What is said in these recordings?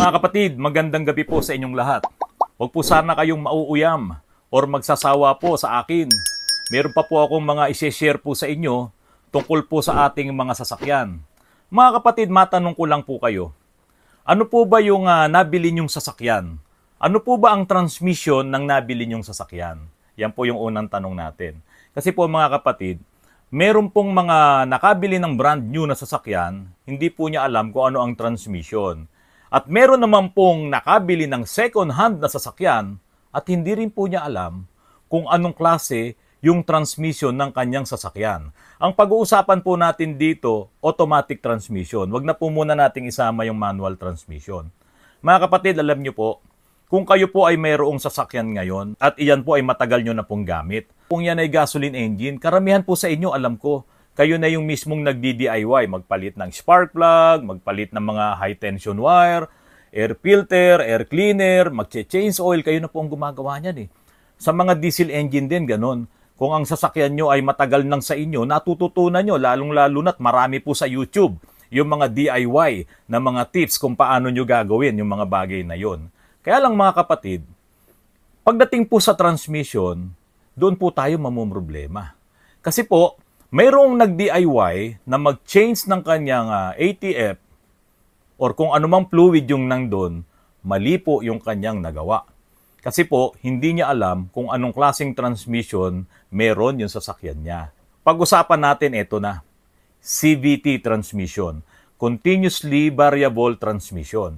Mga kapatid, magandang gabi po sa inyong lahat. Huwag po sana kayong mauuyam or magsasawa po sa akin. Meron pa po akong mga isi-share po sa inyo tungkol po sa ating mga sasakyan. Mga kapatid, matanong ko lang po kayo. Ano po ba yung nabili nyong sasakyan? Ano po ba ang transmission ng nabili nyong sasakyan? Yan po yung unang tanong natin. Kasi po mga kapatid, meron pong mga nakabili ng brand new na sasakyan, hindi po niya alam kung ano ang transmission. At meron naman pong nakabili ng second hand na sasakyan at hindi rin po niya alam kung anong klase yung transmission ng kanyang sasakyan. Ang pag-uusapan po natin dito, automatic transmission. Wag na po muna nating isama yung manual transmission. Mga kapatid, alam nyo po, kung kayo po ay mayroong sasakyan ngayon at iyan po ay matagal nyo na pong gamit, kung yan ay gasoline engine, karamihan po sa inyo, alam ko, kayo na yung mismong nagdi-DIY, magpalit ng spark plug, magpalit ng mga high tension wire, air filter, air cleaner, mag-change oil, kayo na po ang gumagawa niyan eh. Sa mga diesel engine din, ganun. Kung ang sasakyan nyo ay matagal nang sa inyo, natututunan nyo, lalong-lalo na't marami po sa YouTube, yung mga DIY na mga tips kung paano nyo gagawin yung mga bagay na yon. Kaya lang mga kapatid, pagdating po sa transmission, doon po tayo mamumroblema. Kasi po, mayroong nag-DIY na mag-change ng kanyang ATF or kung anumang fluid yung nandun, mali po yung kanyang nagawa. Kasi po, hindi niya alam kung anong klaseng transmission meron yung sasakyan niya. Pag-usapan natin, ito na. CVT transmission. Continuously Variable Transmission.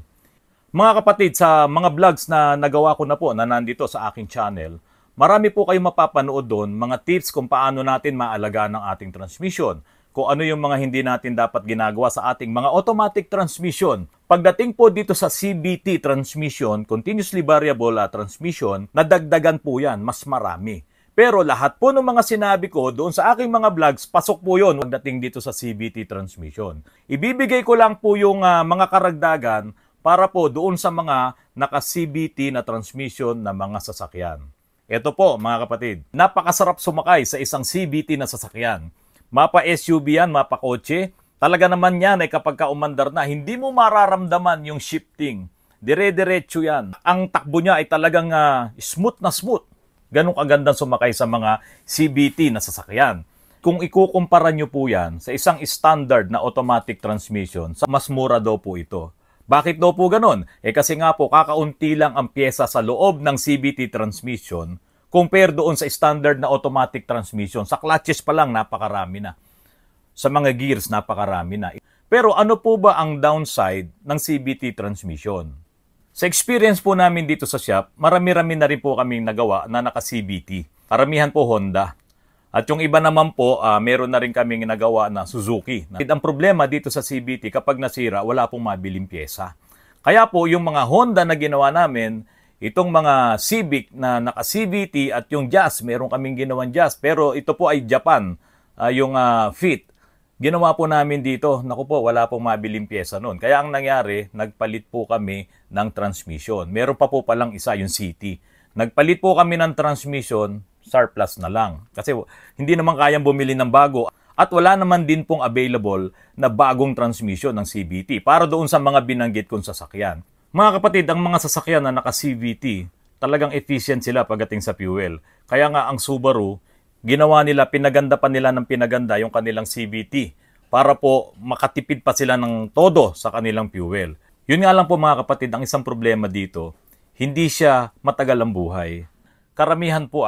Mga kapatid, sa mga vlogs na nagawa ko na po na nandito sa aking channel, marami po kayong mapapanood doon, mga tips kung paano natin maalagaan ang ating transmission. Kung ano yung mga hindi natin dapat ginagawa sa ating mga automatic transmission. Pagdating po dito sa CVT transmission, Continuously Variable Transmission, nadagdagan po yan, mas marami. Pero lahat po ng mga sinabi ko doon sa aking mga vlogs, pasok po yun pagdating dito sa CVT transmission. Ibibigay ko lang po yung mga karagdagan para po doon sa mga naka-CVT na transmission na mga sasakyan. Ito po mga kapatid, napakasarap sumakay sa isang CVT na sasakyan. Mapa SUV yan, mapa kotse. Talaga naman yan ay kapag kaumandar na, hindi mo mararamdaman yung shifting. Dire-diretso yan. Ang takbo niya ay talagang smooth na smooth. Ganong kagandang sumakay sa mga CVT na sasakyan. Kung ikukumpara nyo po yan sa isang standard na automatic transmission, mas mura daw po ito. Bakit daw po ganon? Kasi nga po, kakaunti lang ang pyesa sa loob ng CVT transmission compare doon sa standard na automatic transmission. Sa clutches pa lang, napakarami na. Sa mga gears, napakarami na. Pero ano po ba ang downside ng CVT transmission? Sa experience po namin dito sa shop, marami-rami na rin po kaming nagawa na naka-CVT. Karamihan po Honda. At yung iba naman po, meron na rin kaming nagawa na Suzuki. Ang problema dito sa CVT, kapag nasira, wala pong mabiling pyesa. Kaya po, yung mga Honda na ginawa namin, itong mga Civic na naka-CVT at yung Jazz, meron kaming ginawang Jazz. Pero ito po ay Japan, yung Fit. Ginawa po namin dito, naku po, wala pong mabiling pyesa noon. Kaya ang nangyari, nagpalit po kami ng transmission. Meron pa po palang isa, yung City. Nagpalit po kami ng transmission, surplus na lang. Kasi hindi naman kayang bumili ng bago. At wala naman din pong available na bagong transmission ng CVT para doon sa mga binanggit kong sasakyan. Mga kapatid, ang mga sasakyan na naka-CVT, talagang efficient sila pagdating sa fuel. Kaya nga ang Subaru, ginawa nila, pinaganda pa nila ng pinaganda yung kanilang CVT para po makatipid pa sila ng todo sa kanilang fuel. Yun nga lang po mga kapatid, ang isang problema dito, hindi siya matagal ang buhay. Karamihan po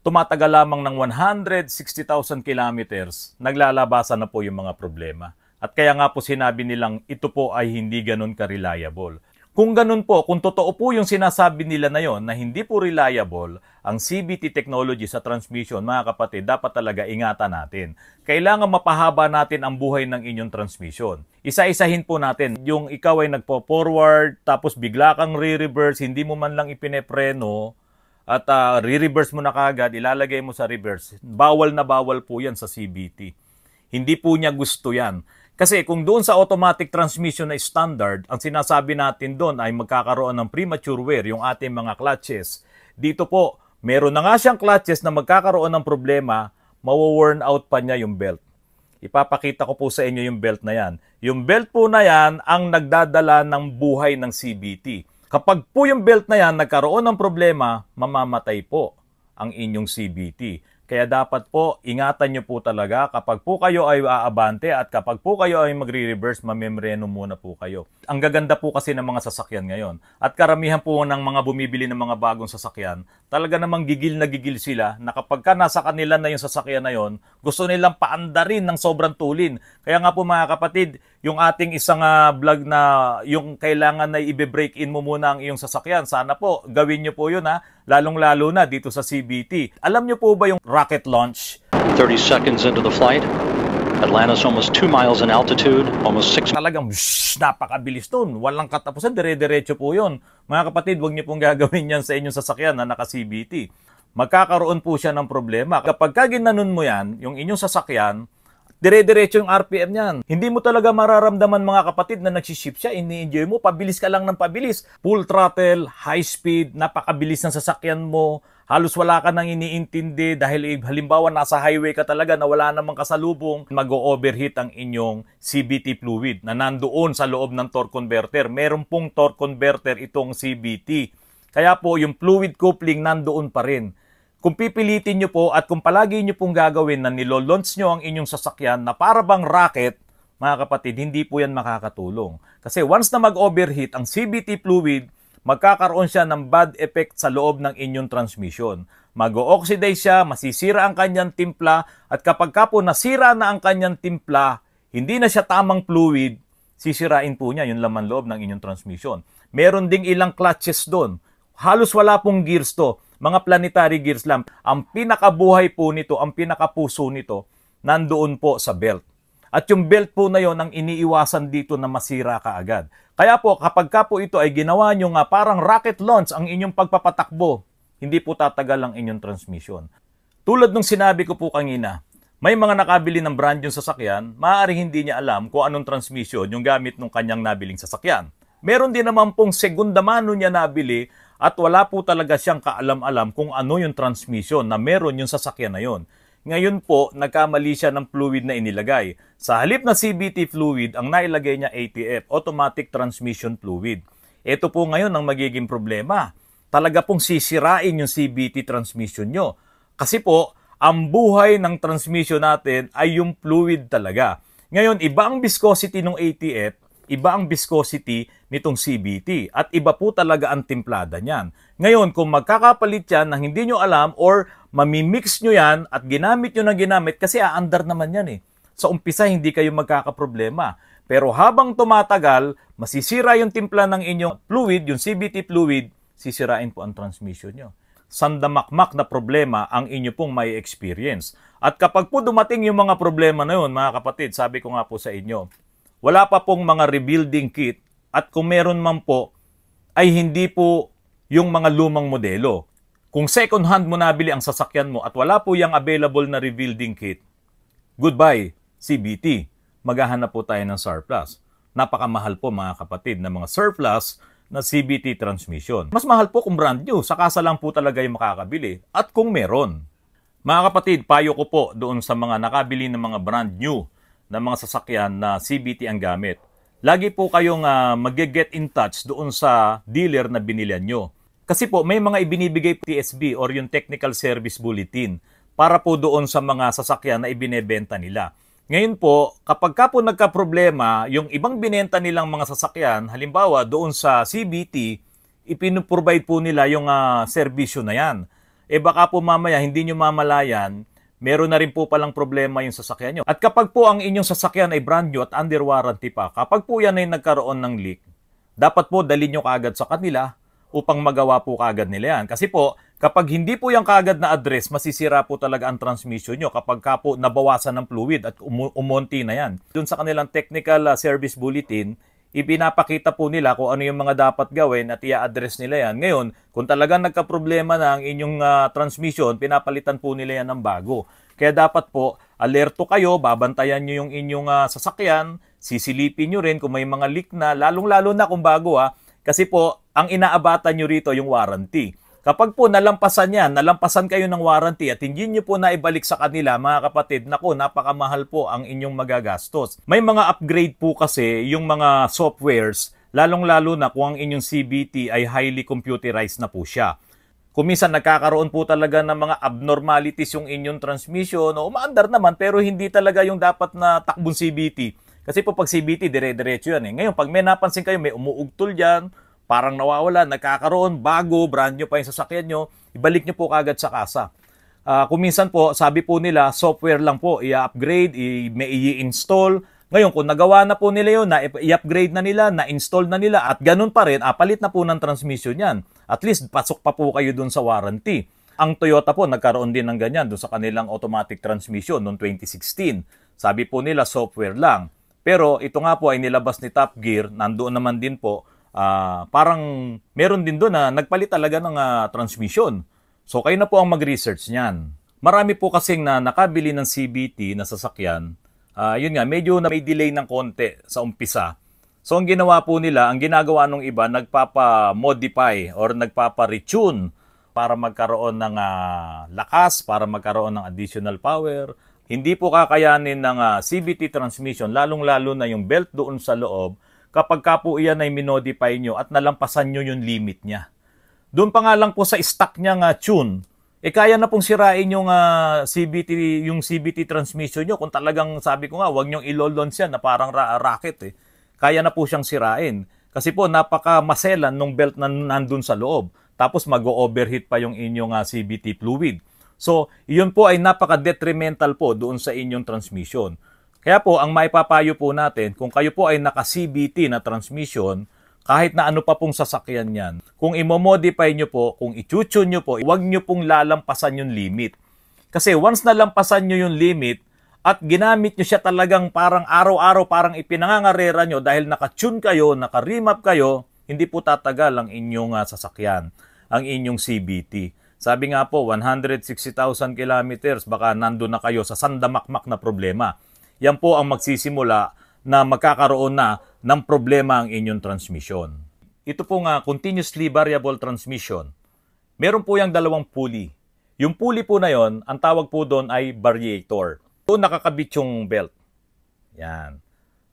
tumatagal lamang ng 160,000 kilometers, naglalabasan na po yung mga problema. At kaya nga po sinabi nilang ito po ay hindi ganun ka-reliable. Kung ganun po, kung totoo po yung sinasabi nila na yon na hindi po reliable ang CVT technology sa transmission, mga kapatid, dapat talaga ingatan natin. Kailangan mapahaba natin ang buhay ng inyong transmission. Isa-isahin po natin, yung ikaw ay nagpo-forward, tapos bigla kang re-reverse, hindi mo man lang ipinepreno, at re-reverse mo na kagad, ilalagay mo sa reverse. Bawal na bawal po yan sa CVT. Hindi po niya gusto yan. Kasi kung doon sa automatic transmission na standard, ang sinasabi natin doon ay magkakaroon ng premature wear yung ating mga clutches. Dito po, meron na nga siyang clutches na magkakaroon ng problema, mawo-worn out pa niya yung belt. Ipapakita ko po sa inyo yung belt na yan. Yung belt po na yan ang nagdadala ng buhay ng CVT. Kapag po yung belt na yan nagkaroon ng problema, mamamatay po ang inyong CVT. Kaya dapat po, ingatan nyo po talaga kapag po kayo ay aabante at kapag po kayo ay magre-reverse, mamemreno muna po kayo. Ang gaganda po kasi ng mga sasakyan ngayon. At karamihan po ng mga bumibili ng mga bagong sasakyan, talaga namang gigil na gigil sila na kapag ka nasa kanila na yung sasakyan na yon, gusto nilang paandarin ng sobrang tulin. Kaya nga po mga kapatid, yung ating isang vlog na yung kailangan na i-break in mo muna ang iyong sasakyan, sana po gawin nyo po yun lalong-lalo na dito sa CVT. Alam nyo po ba yung rocket launch? 30 seconds into the flight, Atlanta's almost 2 miles in altitude, almost 6... Talagang napakabilis nun. Walang katapusan, dire-diretso po yun. Mga kapatid, huwag niyo pong gagawin yan sa inyong sasakyan na naka-CVT. Magkakaroon po siya ng problema. Kapag ginanon mo yan, yung inyong sasakyan, dire-diretso yung RPM niyan. Hindi mo talaga mararamdaman mga kapatid na nagsiship siya, ini-enjoy mo, pabilis ka lang ng pabilis. Full throttle, high speed, napakabilis ng sasakyan mo, halos wala ka nang iniintindi dahil halimbawa nasa highway ka talaga na wala namang kasalubong, mag-o-overheat ang inyong CVT fluid na nandoon sa loob ng torque converter. Meron pong torque converter itong CVT. Kaya po yung fluid coupling nandoon pa rin. Kung pipilitin nyo po at kung palagi nyo pong gagawin na nilolaunch nyo ang inyong sasakyan na para bang rocket, mga kapatid, hindi po yan makakatulong. Kasi once na mag-overheat ang CVT fluid, magkakaroon siya ng bad effect sa loob ng inyong transmission. Mag-o-oxidize siya, masisira ang kanyang timpla, at kapag ka po nasira na ang kanyang timpla, hindi na siya tamang fluid, sisirain po niya yung laman loob ng inyong transmission. Meron ding ilang clutches doon. Halos wala pong gears to. Mga planetary gears lang. Ang pinakabuhay po nito, ang pinakapuso nito, nandoon po sa belt. At yung belt po na yon ang iniiwasan dito na masira ka agad. Kaya po, kapag ka po ito ay ginawa nyo nga parang rocket launch ang inyong pagpapatakbo, hindi po tatagal ang inyong transmission. Tulad ng sinabi ko po kanina, may mga nakabili ng brand yung sasakyan, maaaring hindi niya alam kung anong transmission yung gamit ng kanyang nabiling sasakyan. Meron din naman pong segunda mano niya nabili at wala po talaga siyang kaalam-alam kung ano yung transmission na meron yung sasakyan na yon. Ngayon po, nagkamali siya ng fluid na inilagay. Sa halip na CVT fluid, ang nailagay niya ATF, Automatic Transmission Fluid. Ito po ngayon ang magiging problema. Talaga pong sisirain yung CVT transmission nyo. Kasi po, ang buhay ng transmission natin ay yung fluid talaga. Ngayon, iba ang viscosity ng ATF, iba ang viscosity nitong CVT at iba po talaga ang timplada niyan. Ngayon, kung magkakapalit yan na hindi nyo alam or mamimix nyo yan at ginamit nyo na ginamit kasi aandar naman yan eh. Sa umpisa, hindi kayo magkakaproblema. Pero habang tumatagal, masisira yung timpla ng inyong fluid, yung CVT fluid, sisirain po ang transmission nyo. Sandamakmak na problema ang inyo pong may experience. At kapag po dumating yung mga problema na yun, mga kapatid, sabi ko nga po sa inyo, wala pa pong mga rebuilding kit at kung meron man po, ay hindi po yung mga lumang modelo. Kung second hand mo nabili ang sasakyan mo at wala po yung available na rebuilding kit, goodbye, CVT. Maghahanap po tayo ng surplus. Napakamahal po mga kapatid ng mga surplus na CVT transmission. Mas mahal po kung brand new, sakasa lang po talaga yung makakabili at kung meron. Mga kapatid, payo ko po doon sa mga nakabili ng mga brand new na mga sasakyan na CVT ang gamit. Lagi po kayong mag-get in touch doon sa dealer na binilihan nyo. Kasi po may mga ibinibigay TSB or yung Technical Service Bulletin para po doon sa mga sasakyan na ibinebenta nila. Ngayon po, kapag ka po nagka-problema, yung ibang binenta nilang mga sasakyan, halimbawa doon sa CVT, ipinuprovide po nila yung serbisyo na yan. Eh baka po mamaya hindi nyo mamalayan, meron na rin po palang problema yung sasakyan nyo. At kapag po ang inyong sasakyan ay brand new at under warranty pa, kapag po yan ay nagkaroon ng leak, dapat po dalhin nyo kaagad sa kanila upang magawa po kaagad nila yan. Kasi po, kapag hindi po yung kaagad na address, masisira po talaga ang transmission nyo kapag ka po nabawasan ng fluid at umonti na yan. Doon sa kanilang Technical Service Bulletin, ipinapakita po nila kung ano yung mga dapat gawin at i-address nila yan. Ngayon, kung talagang nagka-problema na ang inyong transmission, pinapalitan po nila yan ng bago. Kaya dapat po, alerto kayo, babantayan nyo yung inyong sasakyan, sisilipin nyo rin kung may mga leak na, lalong-lalo na kung bago kasi po, ang inaabatan nyo rito yung warranty. Kapag po nalampasan yan, nalampasan kayo ng warranty at hindi nyo po naibalik sa kanila, mga kapatid, naku, napakamahal po ang inyong magagastos. May mga upgrade po kasi yung mga softwares, lalong-lalo na kung ang inyong CVT ay highly computerized na po siya. Kung minsan nagkakaroon po talaga ng mga abnormalities yung inyong transmission, o umaandar naman pero hindi talaga yung dapat na takbong CVT. Kasi po pag CVT, dire-diretso yan eh. Ngayon, pag may napansin kayo, may umuugtol dyan, parang nawawala, nagkakaroon, bago, brand new pa yung sasakyan nyo, ibalik nyo po kagad sa kasa. Kung minsan po, sabi po nila, software lang po, i-upgrade, may i-install. Ngayon, kung nagawa na po nila yun, i-upgrade na nila, na-install na nila, at ganun pa rin, palit na po ng transmission yan. At least, pasok pa po kayo dun sa warranty. Ang Toyota po, nagkaroon din ng ganyan dun sa kanilang automatic transmission noong 2016. Sabi po nila, software lang. Pero ito nga po ay nilabas ni Top Gear, nandoon naman din po, parang meron din doon na nagpalit talaga ng transmission. So kayo na po ang mag-research niyan. Marami po kasing na nakabili ng CVT na sasakyan. Yun nga, medyo na may delay ng konti sa umpisa. So ang ginawa po nila, ang ginagawa ng iba, nagpapa-modify or nagpapa-retune para magkaroon ng lakas, para magkaroon ng additional power. Hindi po kakayanin ng CVT transmission, lalong-lalo na yung belt doon sa loob, kapag ka po iyan ay minodify nyo at nalampasan nyo yung limit niya. Doon pa nga lang po sa stock niya tune, kaya na pong sirain yung CVT transmission nyo. Kung talagang sabi ko nga, huwag nyong ilo-launch yan na parang rocket Kaya na po siyang sirain. Kasi po napaka-maselan nung belt na nandun sa loob. Tapos mag-overheat pa yung inyong CVT fluid. So, iyon po ay napaka-detrimental po doon sa inyong transmission. Kaya po, ang maipapayo po natin, kung kayo po ay naka-CVT na transmission, kahit na ano pa pong sasakyan yan, kung imomodify nyo po, kung i-tune nyo po, huwag nyo pong lalampasan yung limit. Kasi once nalampasan nyo yung limit, at ginamit nyo siya talagang parang araw-araw, parang ipinangangarera nyo dahil naka-tune kayo, naka-remap kayo, hindi po tatagal ang inyong sasakyan, ang inyong CVT. Sabi nga po, 160,000 kilometers, baka nandun na kayo sa sandamakmak na problema. Yan po ang magsisimula na magkakaroon na ng problema ang inyong transmission. Ito po nga, continuously variable transmission. Meron po yung dalawang pulley. Yung pulley po na yon, ang tawag po doon ay variator. Doon nakakabit yung belt. Yan.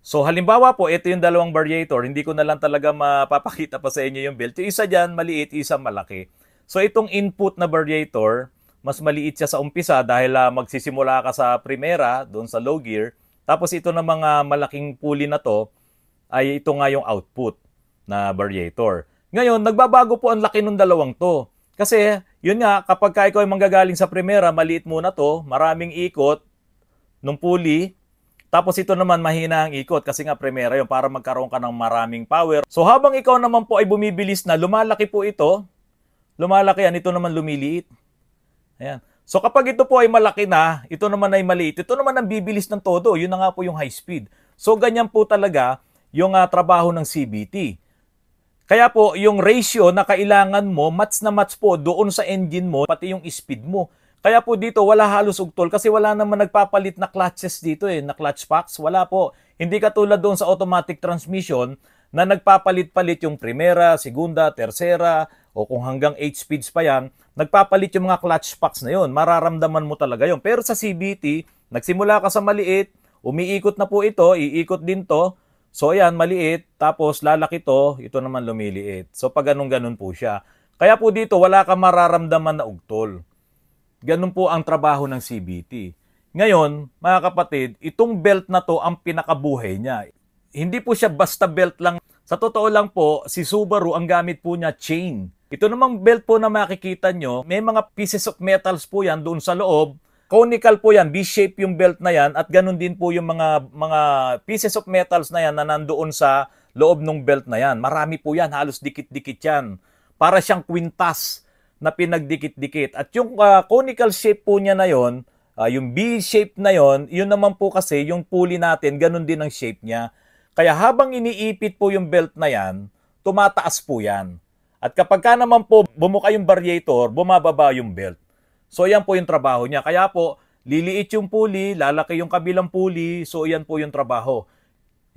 So halimbawa po, ito yung dalawang variator. Hindi ko na lang talaga mapapakita pa sa inyo yung belt. Yung isa dyan, maliit, isa malaki. So itong input na variator, mas maliit siya sa umpisa dahil magsisimula ka sa primera, doon sa low gear. Tapos ito na mga malaking pulley na to, ay ito nga yung output na variator. Ngayon, nagbabago po ang laki ng dalawang to. Kasi, yun nga, kapag ikaw ay manggagaling sa primera, maliit muna to, maraming ikot ng pulley. Tapos ito naman mahina ang ikot kasi nga primera yun para magkaroon ka ng maraming power. So habang ikaw naman po ay bumibilis na, lumalaki po ito. Lumalaki yan, ito naman lumiliit. Ayan. So kapag ito po ay malaki na, ito naman ay maliit, ito naman ang bibilis ng todo. Yun na nga po yung high speed. So ganyan po talaga yung trabaho ng CVT. Kaya po yung ratio na kailangan mo, match na match po doon sa engine mo, pati yung speed mo. Kaya po dito wala halos ugtol kasi wala naman nagpapalit na clutches dito na clutch packs. Wala po. Hindi katulad doon sa automatic transmission na nagpapalit-palit yung primera, segunda, tercera, o kung hanggang 8 speeds pa yan, nagpapalit yung mga clutch packs na yun. Mararamdaman mo talaga yun. Pero sa CVT, nagsimula ka sa maliit, umiikot na po ito, iikot din to. So ayan, maliit, tapos lalaki to, ito naman lumiliit. So pag ganun-ganun po siya. Kaya po dito, wala ka mararamdaman na ugtol. Ganun po ang trabaho ng CVT. Ngayon, mga kapatid, itong belt na to ang pinakabuhay niya. Hindi po siya basta belt lang. Sa totoo lang po, si Subaru ang gamit po niya chain. Ito namang belt po na makikita nyo, may mga pieces of metals po yan doon sa loob. Conical po yan, V-shape yung belt na yan at ganun din po yung mga pieces of metals na yan na nandoon sa loob ng belt na yan. Marami po yan, halos dikit-dikit yan. Para siyang kwintas na pinagdikit-dikit. At yung conical shape po niya na yon, yung B-shape na yon, yun naman po kasi yung pulley natin, ganun din ang shape niya. Kaya habang iniipit po yung belt na yan, tumataas po yan. At kapag ka naman po bumuka yung variator, bumababa yung belt. So yan po yung trabaho niya. Kaya po, liliit yung pulley, lalaki yung kabilang pulley, so yan po yung trabaho.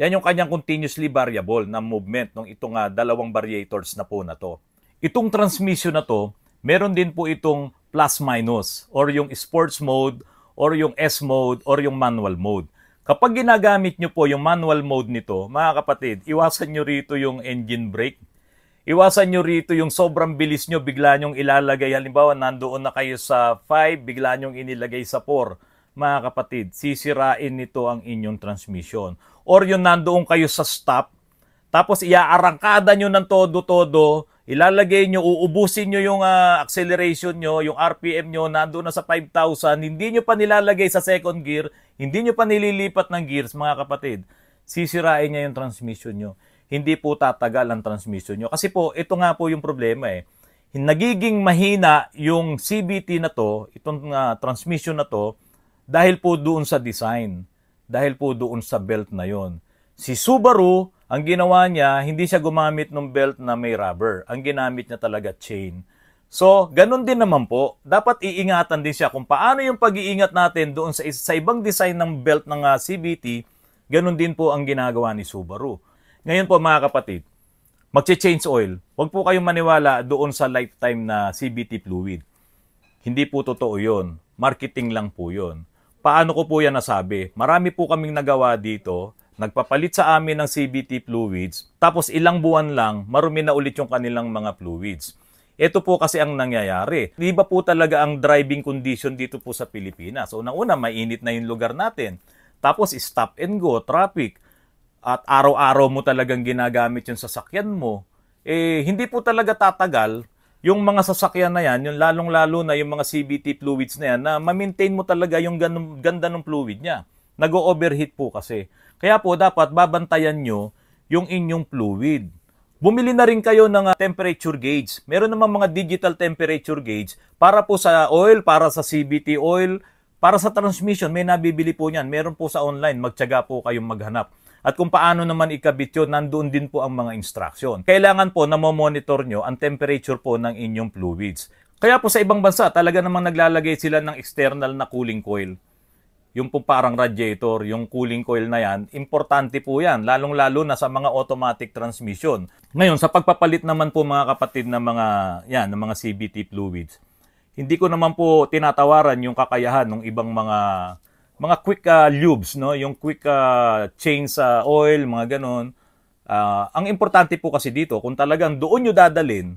Yan yung kanyang continuously variable na movement ng itong dalawang variators na po na to. Itong transmission na to, meron din po itong plus minus or yung sports mode or yung S mode or yung manual mode. Kapag ginagamit nyo po yung manual mode nito, mga kapatid, iwasan nyo rito yung engine brake. Iwasan nyo rito yung sobrang bilis nyo, bigla nyong ilalagay. Halimbawa, nandoon na kayo sa 5, bigla nyong inilagay sa 4. Mga kapatid, sisirain nito ang inyong transmission. Or yung nandoon kayo sa stop, tapos iaarangkada nyo ng todo-todo, ilalagay nyo, uubusin nyo yung acceleration nyo, yung RPM nyo, nandoon na sa 5,000, hindi nyo pa nilalagay sa second gear, hindi nyo pa nililipat ng gears, mga kapatid, sisirain niya yung transmission nyo. Hindi po tatagal ang transmission nyo. Kasi po, ito nga po yung problema eh. Nagiging mahina yung CVT na to, itong transmission na to, dahil po doon sa design, dahil po doon sa belt na yon. Si Subaru, ang ginawa niya, hindi siya gumamit ng belt na may rubber. Ang ginamit niya talaga chain. So, ganun din naman po. Dapat iingatan din siya kung paano yung pag-iingat natin doon sa ibang design ng belt ng CVT, ganun din po ang ginagawa ni Subaru. Ngayon po mga kapatid, magche-change oil. Huwag po kayong maniwala doon sa lifetime na CVT fluid. Hindi po totoo yun. Marketing lang po yun. Paano ko po yan nasabi? Marami po kaming nagawa dito. Nagpapalit sa amin ng CVT fluids, tapos ilang buwan lang, marumi na ulit yung kanilang mga fluids. Ito po kasi ang nangyayari. Di ba po talaga ang driving condition dito po sa Pilipinas? So, una, mainit na yung lugar natin. Tapos, stop and go, traffic. At araw-araw mo talagang ginagamit yung sasakyan mo. Hindi po talaga tatagal yung mga sasakyan na yan, yung lalong-lalo na yung mga CVT fluids na yan, na ma-maintain mo talaga yung ganda ng fluid niya. Nag-overheat po kasi. Kaya po dapat babantayan nyo yung inyong fluid. Bumili na rin kayo ng temperature gauge. Meron naman mga digital temperature gauge para po sa oil, para sa CVT oil, para sa transmission. May nabibili po niyan. Meron po sa online. Magtiyaga po kayong maghanap. At kung paano naman ikabit yun, nandoon din po ang mga instruction. Kailangan po na monitor nyo ang temperature po ng inyong fluids. Kaya po sa ibang bansa, talaga namang naglalagay sila ng external na cooling coil. Yung po parang radiator, yung cooling coil na yan, importante po yan, lalong-lalo na sa mga automatic transmission. Ngayon, sa pagpapalit naman po mga kapatid ng ng mga CVT fluids, hindi ko naman po tinatawaran yung kakayahan ng ibang mga quick lubes, no? Yung quick change oil, mga ganon. Ang importante po kasi dito, kung talagang doon nyo dadalin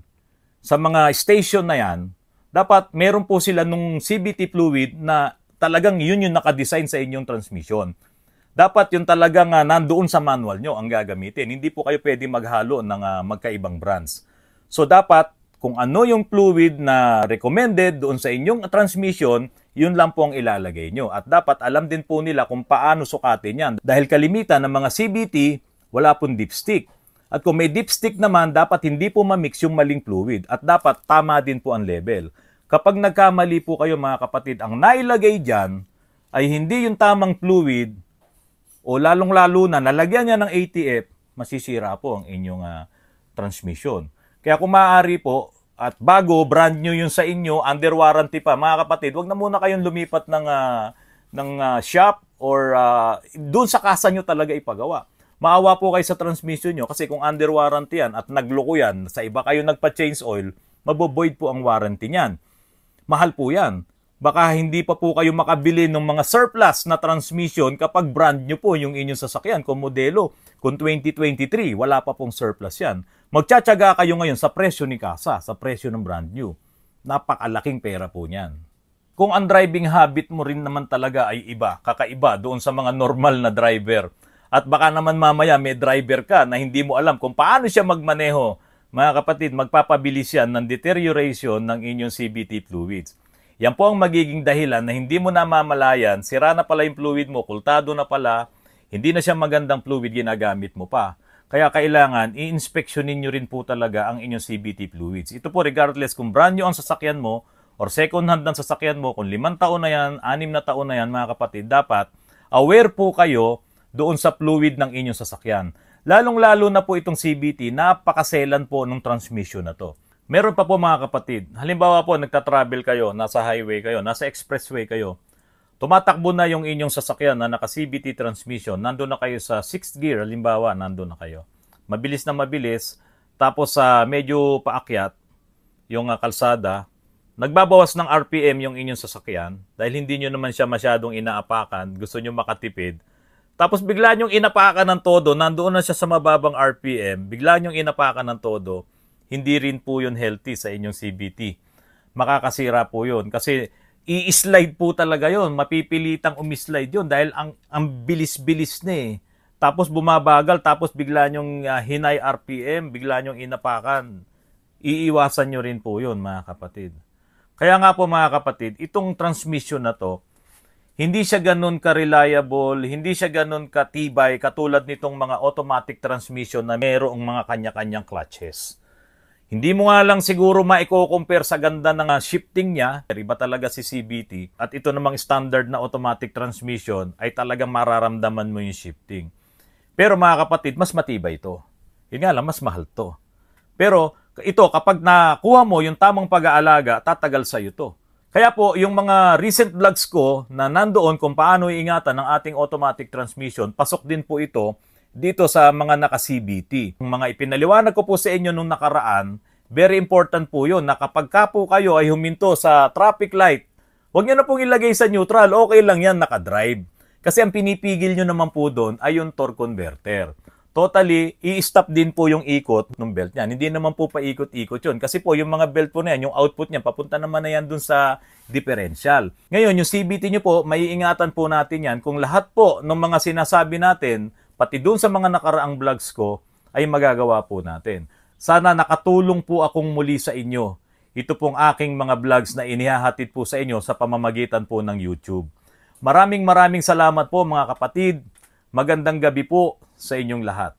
sa mga station na yan, dapat meron po sila nung CVT fluid na talagang yun yung nakadesign sa inyong transmission. Dapat yung talagang nandoon sa manual nyo ang gagamitin. Hindi po kayo pwede maghalo ng magkaibang brands. So dapat kung ano yung fluid na recommended doon sa inyong transmission, yun lang po ang ilalagay nyo. At dapat alam din po nila kung paano sukatin yan. Dahil kalimitan ng mga CVT, wala pong dipstick. At kung may dipstick naman, dapat hindi po mamix yung maling fluid. At dapat tama din po ang level. Kapag nagkamali po kayo mga kapatid, ang nailagay dyan ay hindi yung tamang fluid o lalong-lalo na nalagyan niya ng ATF, masisira po ang inyong transmission. Kaya kung maaari po, at bago, brand new yun sa inyo, under warranty pa, mga kapatid, wag na muna kayong lumipat ng shop or doon sa kasa nyo talaga ipagawa. Maawa po kayo sa transmission nyo kasi kung under warranty yan at nagloko yan, sa iba kayo nagpa-change oil, mabovoid po ang warranty niyan. Mahal po yan. Baka hindi pa po kayo makabili ng mga surplus na transmission kapag brand nyo po yung inyong sasakyan kung modelo. Kung 2023, wala pa pong surplus yan. Magtsatsaga kayo ngayon sa presyo ni kasa, sa presyo ng brand new. Napakalaking pera po niyan. Kung ang driving habit mo rin naman talaga ay iba, kakaiba doon sa mga normal na driver. At baka naman mamaya may driver ka na hindi mo alam kung paano siya magmaneho. Mga kapatid, magpapabilis yan ng deterioration ng inyong CVT fluids. Yan po ang magiging dahilan na hindi mo namamalayan, sira na pala yung fluid mo, kultado na pala, hindi na siya magandang fluid ginagamit mo pa. Kaya kailangan, i-inspeksyonin nyo rin po talaga ang inyong CVT fluids. Ito po regardless kung brand new ang sasakyan mo or second hand ang sasakyan mo, kung 5 taon na yan, 6 na taon na yan mga kapatid, dapat aware po kayo doon sa fluid ng inyong sasakyan. Lalong-lalo na po itong CVT, napakaselan po ng transmission na to. Meron pa po mga kapatid, halimbawa po nagta-travel kayo, nasa highway kayo, nasa expressway kayo, tumatakbo na yung inyong sasakyan na naka-CVT transmission, nandun na kayo sa 6th gear, halimbawa, nandun na kayo. Mabilis na mabilis, tapos medyo paakyat yung kalsada, nagbabawas ng RPM yung inyong sasakyan dahil hindi nyo naman siya masyadong inaapakan, gusto nyo makatipid, tapos bigla nyong inapakan ng todo, nandoon na siya sa mababang RPM, bigla nyong inapakan ng todo, hindi rin po yun healthy sa inyong CVT. Makakasira po yun kasi i-slide po talaga yun, mapipilitang umislide yun dahil ang bilis-bilis na eh. Tapos bumabagal, tapos bigla nyong hinay RPM, bigla nyong inapakan. Iiwasan nyo rin po yun mga kapatid. Kaya nga po mga kapatid, itong transmission na to, hindi siya ganun ka-reliable, hindi siya ganun katibay katulad nitong mga automatic transmission na mayroong mga kanya-kanyang clutches. Hindi mo nga lang siguro maiko-compare sa ganda ng shifting niya, iba talaga si CVT, at ito namang standard na automatic transmission ay talagang mararamdaman mo yung shifting. Pero mga kapatid, mas matibay ito. Yun nga lang, mas mahal to. Pero ito, kapag nakuha mo yung tamang pag-aalaga, tatagal sa'yo to. Kaya po, yung mga recent vlogs ko na nandoon kung paano iingatan ng ating automatic transmission, pasok din po ito dito sa mga naka-CVT. Yung mga ipinaliwanag ko po sa inyo nung nakaraan, very important po yun na kapag ka po kayo ay huminto sa traffic light, huwag nyo na pong ilagay sa neutral, okay lang yan, nakadrive. Kasi ang pinipigil nyo naman po doon ay yung torque converter. Totally, i-stop din po yung ikot ng belt niyan. Hindi naman po paikot-ikot yun. Kasi po, yung mga belt po na yan, yung output niya, papunta naman na yan dun sa differential. Ngayon, yung CVT nyo po, maiingatan po natin yan kung lahat po ng mga sinasabi natin, pati dun sa mga nakaraang vlogs ko, ay magagawa po natin. Sana nakatulong po akong muli sa inyo. Ito pong aking mga vlogs na inihahatid po sa inyo sa pamamagitan po ng YouTube. Maraming salamat po mga kapatid. Magandang gabi po sa inyong lahat.